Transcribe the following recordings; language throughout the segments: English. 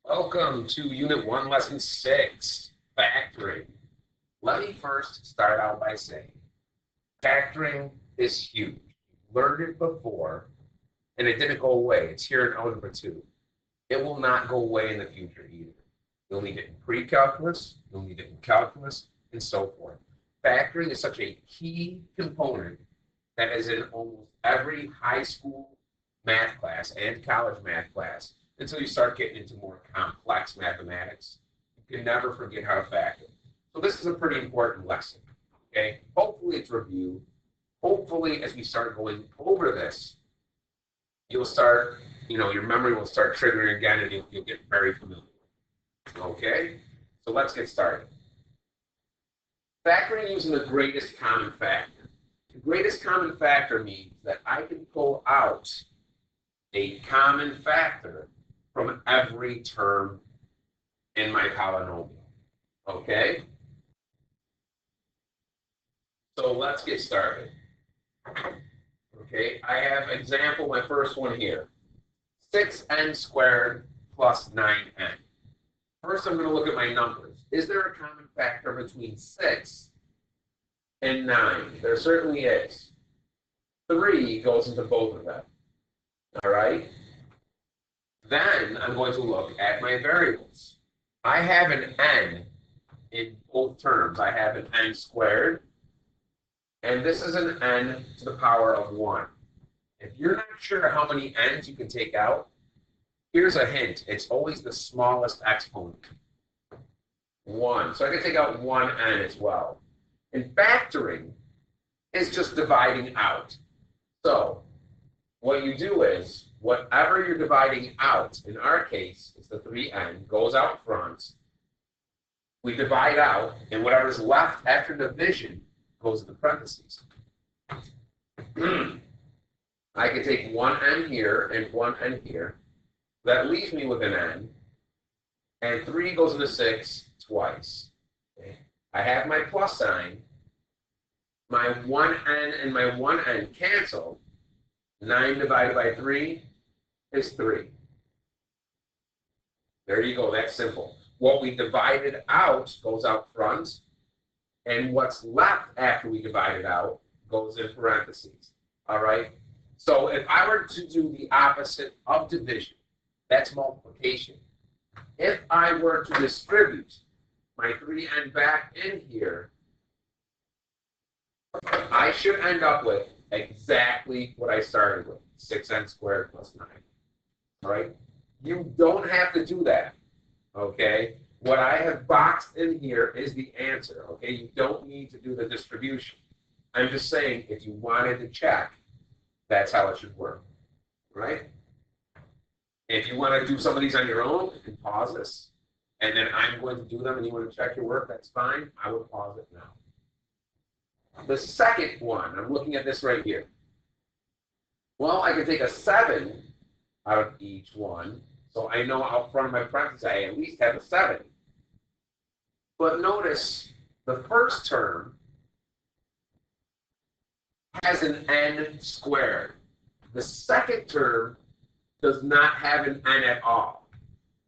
Welcome to Unit 1, Lesson 6, Factoring. Let me first start out by saying factoring is huge. You've learned it before, and it didn't go away. It's here in Algebra 2. It will not go away in the future either. You'll need it in pre-calculus, you'll need it in calculus, and so forth. Factoring is such a key component that is in almost every high school math class and college math class until you start getting into more complex mathematics. You can never forget how to factor. So this is a pretty important lesson. Okay, hopefully it's review. Hopefully, as we start going over this, you'll start, your memory will start triggering again, and you'll get very familiar. Okay, so let's get started. Factoring using the greatest common factor. The greatest common factor means that I can pull out a common factor from every term in my polynomial. Okay? So let's get started. Okay, I have example, my first one here. 6n squared plus 9n. First, I'm going to look at my numbers. Is there a common factor between 6 and 9? There certainly is. 3 goes into both of them. All right? Then I'm going to look at my variables. I have an n in both terms. I have an n squared, and this is an n to the power of 1. If you're not sure how many n's you can take out, here's a hint. It's always the smallest exponent, 1. So I can take out 1n as well. And factoring is just dividing out. So what you do is, whatever you're dividing out, in our case, it's the 3n, goes out front. We divide out, and whatever's left after division goes in the parentheses. I can take 1n here and 1n here. That leaves me with an n, and 3 goes into 6 twice. Okay. I have my plus sign. My 1n and my 1n cancel. 9 divided by 3 is 3. There you go. That's simple. What we divided out goes out front, and what's left after we divide it out goes in parentheses. All right? So if I were to do the opposite of division, that's multiplication. If I were to distribute my 3n back in here, I should end up with exactly what I started with, 6n squared plus 9. All right? You don't have to do that, okay? What I have boxed in here is the answer, okay? You don't need to do the distribution. I'm just saying, if you wanted to check, that's how it should work, right? If you want to do some of these on your own, you can pause this, and then I'm going to do them, and you want to check your work, that's fine. I would pause it now. The second one, I'm looking at this right here. Well, I can take a 7 out of each one, so I know out front of my parentheses I at least have a 7. But notice the first term has an n squared. The second term does not have an n at all.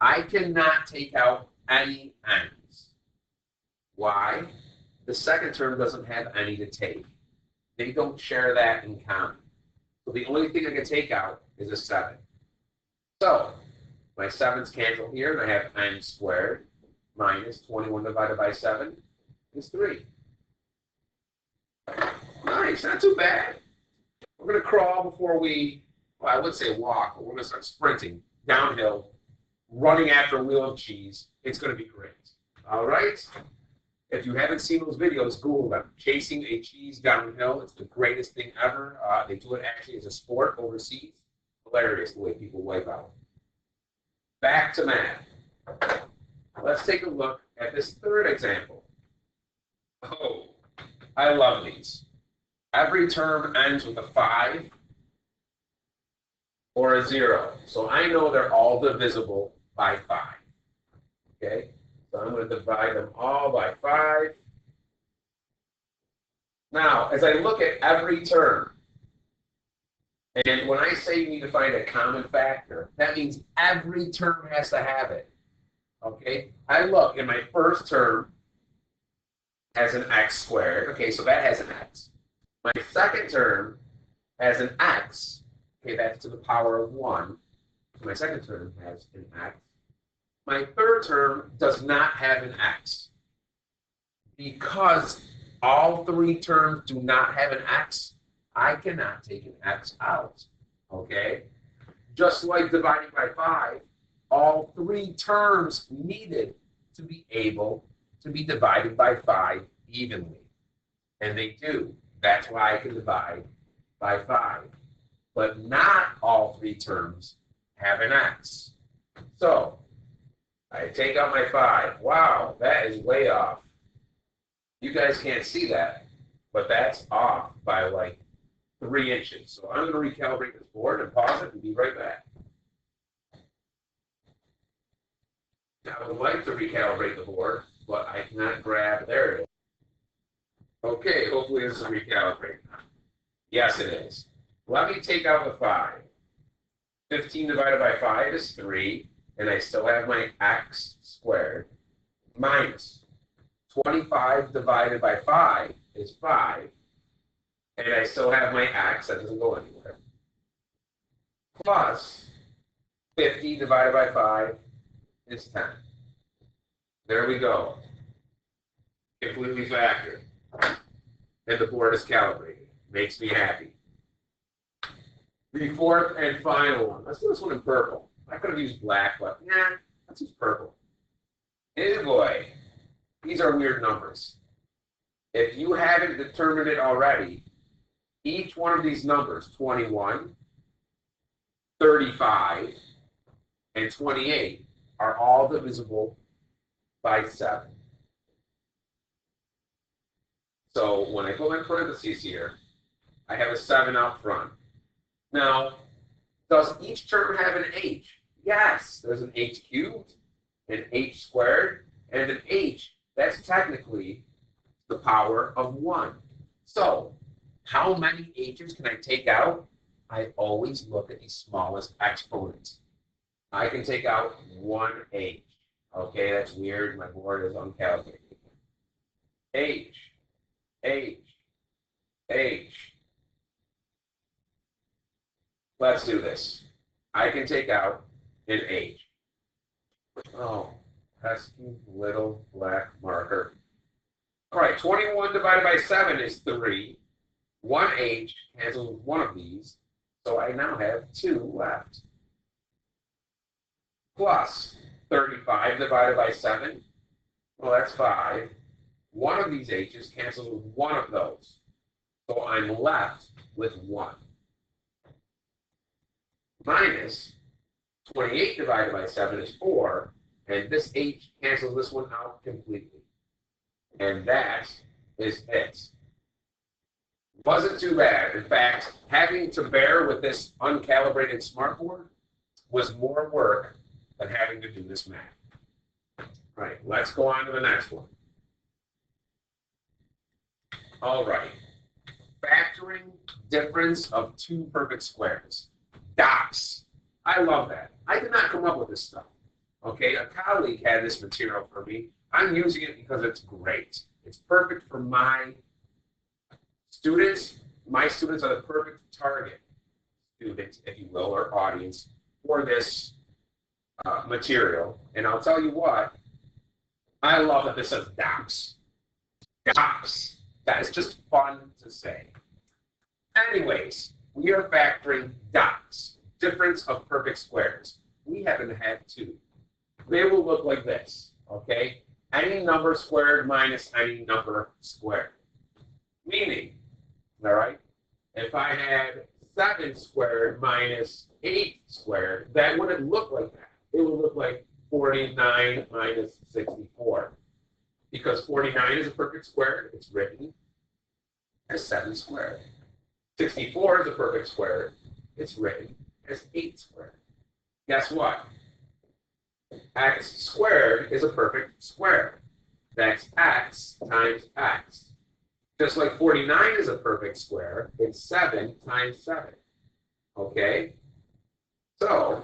I cannot take out any n's. Why? The second term doesn't have any to take. They don't share that in common. So the only thing I can take out is a 7. So my 7's cancel here, and I have n squared minus 21 divided by 7 is 3. Nice, not too bad. We're going to crawl before we, well, I would say walk, but we're going to start sprinting downhill, running after a wheel of cheese. It's going to be great. All right? If you haven't seen those videos, Google them. Chasing a cheese downhill. It's the greatest thing ever. They do it actually as a sport overseas. Hilarious the way people wipe out. Back to math. Let's take a look at this third example. Oh, I love these. Every term ends with a 5 or a 0. So I know they're all divisible by 5. Okay? So I'm going to divide them all by 5. Now, as I look at every term, and when I say you need to find a common factor, that means every term has to have it. Okay, I look, and my first term has an x squared. Okay, so that has an x. My second term has an x. Okay, that's to the power of 1. My second term has an x. My third term does not have an x. Because all three terms do not have an x, I cannot take an x out. Okay? Just like dividing by 5, all three terms needed to be able to be divided by 5 evenly. And they do. That's why I can divide by 5. But not all three terms have an x. So I take out my 5. Wow, that is way off. You guys can't see that, but that's off by like 3 inches. So I'm going to recalibrate this board and pause it and be right back. Now, I would like to recalibrate the board, but I cannot grab. There it is. Okay, hopefully this is recalibrated. Yes, it is. Let me take out the 5. 15 divided by 5 is 3, and I still have my x squared minus 25 divided by 5 is 5, and I still have my x, that doesn't go anywhere, plus 50 divided by 5 is 10. There we go. Completely factored. And the board is calibrated. Makes me happy. The fourth and final one. Let's do this one in purple. I could have used black, but nah, let's use purple. Hey boy, these are weird numbers. If you haven't determined it already, each one of these numbers, 21, 35, and 28, are all divisible by 7. So when I go in parentheses here, I have a 7 out front. Now, does each term have an h? Yes, there's an h cubed, an h squared, and an h. That's technically the power of 1. So, how many h's can I take out? I always look at the smallest exponents. I can take out 1 h. Okay, that's weird. My board is uncalibrated. H, H, H. Let's do this. I can take out an H. Oh, pesky little black marker. All right, 21 divided by 7 is 3. 1 H cancels with one of these, so I now have 2 left. Plus 35 divided by 7, well, that's 5. One of these H's cancels with one of those, so I'm left with 1. Minus 28 divided by 7 is 4, and this H cancels this one out completely. And that is it. Wasn't too bad. In fact, having to bear with this uncalibrated smartboard was more work than having to do this math. All right, let's go on to the next one. All right, factoring difference of 2 perfect squares. DOPS. I love that. I did not come up with this stuff. Okay, a colleague had this material for me. I'm using it because it's great. It's perfect for my students. My students are the perfect target students, if you will, or audience for this material. And I'll tell you what, I love that this says DOPS. DOPS. That is just fun to say. Anyways, we are factoring DOPS, difference of perfect squares. We happen to have 2. They will look like this, okay? Any number squared minus any number squared. Meaning, all right, if I had 7 squared minus 8 squared, that wouldn't look like that. It would look like 49 minus 64. Because 49 is a perfect square, it's written as 7 squared. 64 is a perfect square, it's written as 8 squared. Guess what? X squared is a perfect square. That's x times x. Just like 49 is a perfect square, it's 7 times 7. Okay? So,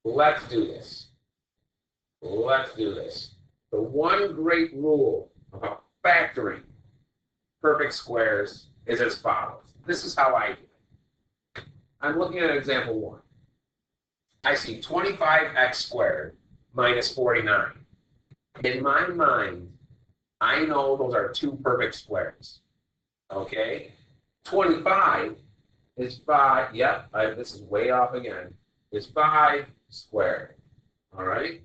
let's do this. Let's do this. The one great rule about factoring perfect squares is as follows. This is how I do it. I'm looking at example 1. I see 25x squared minus 49. In my mind, I know those are two perfect squares. Okay? 25 is 5. Yep, this is way off again. Is 5 squared. All right?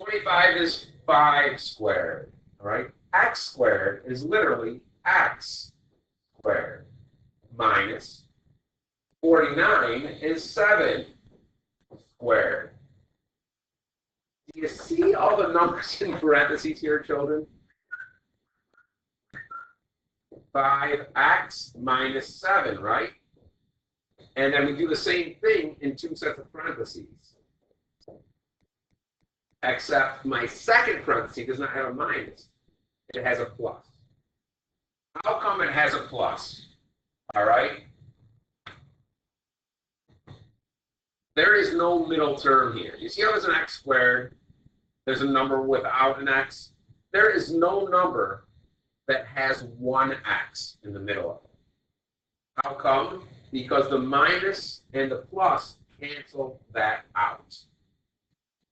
$25 is 5 squared. All right? X squared is literally x squared minus 49 is 7 squared. Do you see all the numbers in parentheses here, children? 5x minus 7, right? And then we do the same thing in 2 sets of parentheses. Except my second parenthesis does not have a minus. It has a plus. How come it has a plus? All right? There is no middle term here. You see how there's an x squared? There's a number without an x. There is no number that has one x in the middle of it. How come? Because the minus and the plus cancel that out.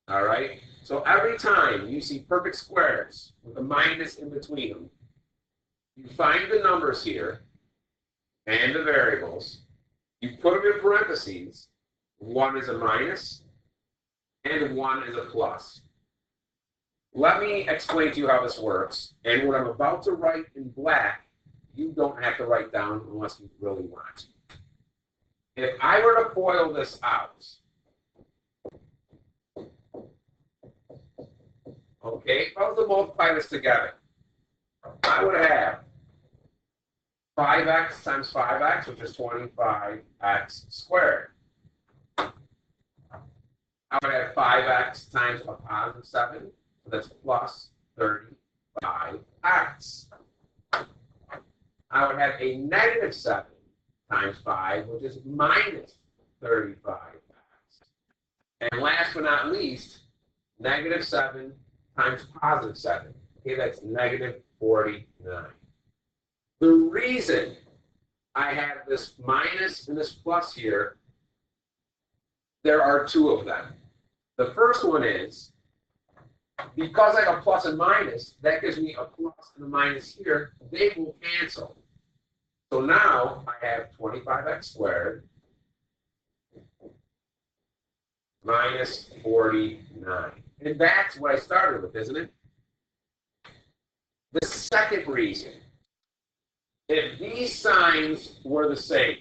All right? So every time you see perfect squares with a minus in between them, you find the numbers here and the variables, you put them in parentheses, one is a minus and one is a plus. Let me explain to you how this works, and what I'm about to write in black, you don't have to write down unless you really want to. If I were to FOIL this out, okay, if I was to multiply this together, I would have 5x times 5x, which is 25x squared. I would have 5x times a positive 7, so that's plus 35x. I would have a negative 7 times 5, which is minus 35x. And last but not least, negative 7 times positive 7. Okay, that's negative 49. The reason I have this minus and this plus here, there are two of them. The first one is, because I have a plus and minus, that gives me a plus and a minus here. They will cancel. So now I have 25x squared minus 49. And that's what I started with, isn't it? The second reason, if these signs were the same,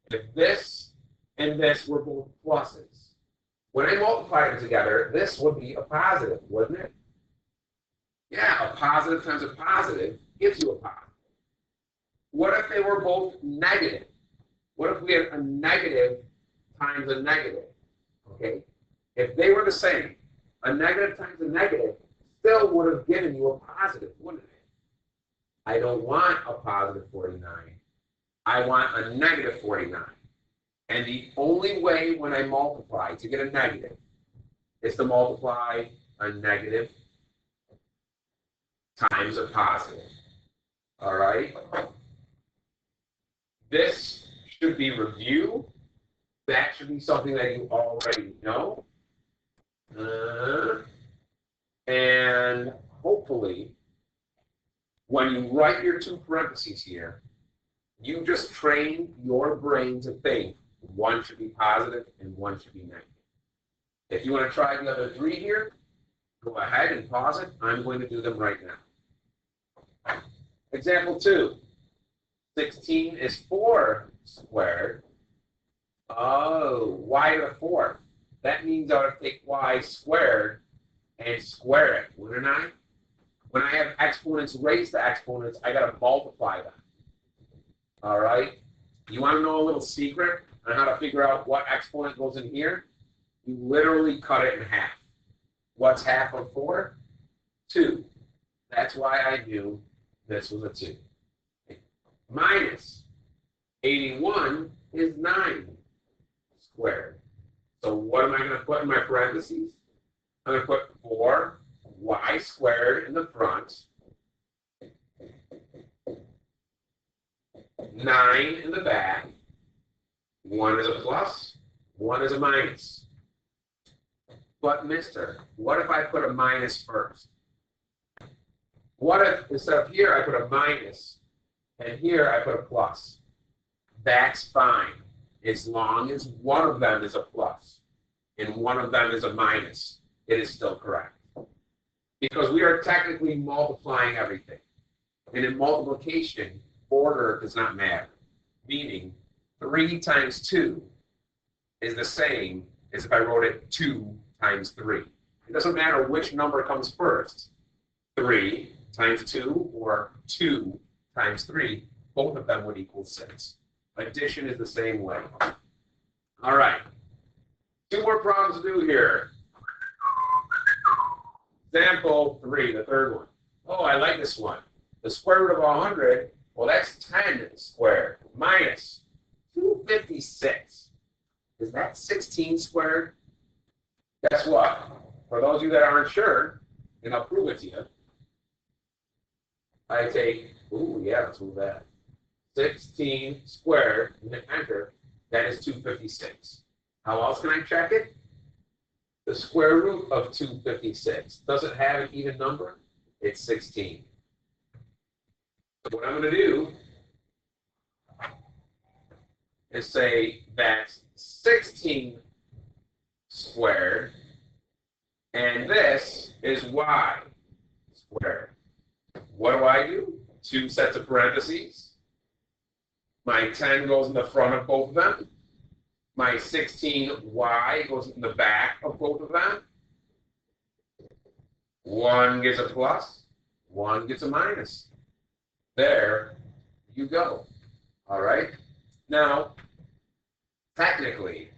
if this and this were both pluses, when I multiply them together, this would be a positive, wouldn't it? Yeah, a positive times a positive gives you a positive. What if they were both negative? What if we had a negative times a negative? Okay? If they were the same, a negative times a negative still would have given you a positive, wouldn't it? I don't want a positive 49. I want a negative 49. And the only way when I multiply to get a negative is to multiply a negative times a positive. All right? This should be review. That should be something that you already know. And hopefully, when you write your two parentheses here, you just train your brain to think one should be positive and one should be negative. If you want to try the other three here, go ahead and pause it. I'm going to do them right now. Example 2. 16 is 4 squared. Oh, y to the 4th. That means I would take y squared and square it, wouldn't I? When I have exponents raised to exponents, I got to multiply them. All right? You want to know a little secret on how to figure out what exponent goes in here? You literally cut it in half. What's half of 4? 2. That's why I knew this was a 2. Minus 81 is 9. squared. So what am I going to put in my parentheses? I'm going to put 4y squared in the front, 9 in the back, 1 is a plus, 1 is a minus. But mister, what if I put a minus first? What if instead of here I put a minus and here I put a plus? That's fine, as long as one of them is a plus and one of them is a minus. It is still correct. Because we are technically multiplying everything. And in multiplication, order does not matter. Meaning, 3 times 2 is the same as if I wrote it 2 times 3. It doesn't matter which number comes first. 3 times 2 or 2 times 3, both of them would equal 6. Addition is the same way. All right. 2 more problems to do here. Example 3, the third one. Oh, I like this one. The square root of 100, well, that's 10 squared minus 256. Is that 16 squared? Guess what? For those of you that aren't sure, and I'll prove it to you, I take, ooh, yeah, let's move that. 16 squared, and then enter, that is 256. How else can I check it? The square root of 256. Does it have an even number? It's 16. So what I'm going to do is say that's 16 squared, and this is y squared. What do? 2 sets of parentheses. My 10 goes in the front of both of them. My 16y goes in the back of both of them. 1 gets a plus, 1 gets a minus. There you go. All right? Now, technically,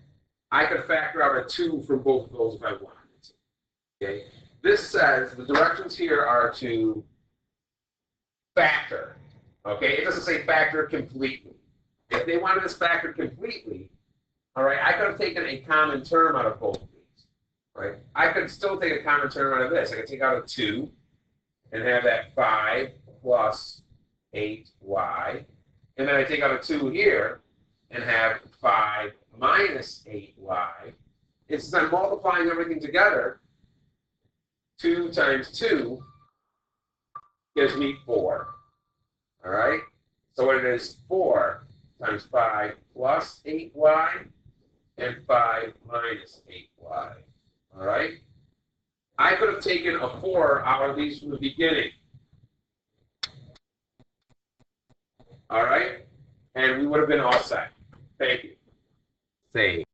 I could factor out a 2 from both of those if I wanted to. Okay? This says the directions here are to factor. Okay? It doesn't say factor completely. If they wanted this factored completely, all right, I could have taken a common term out of both of these. Right? I could still take a common term out of this. I could take out a 2 and have that 5 plus 8y. And then I take out a 2 here and have 5 minus 8y. And since I'm multiplying everything together, 2 times 2 gives me 4. All right? So it is 4 times 5 plus 8y and 5 minus 8y. All right? I could have taken a 4 out of these from the beginning. All right? And we would have been all set. Thank you. Save.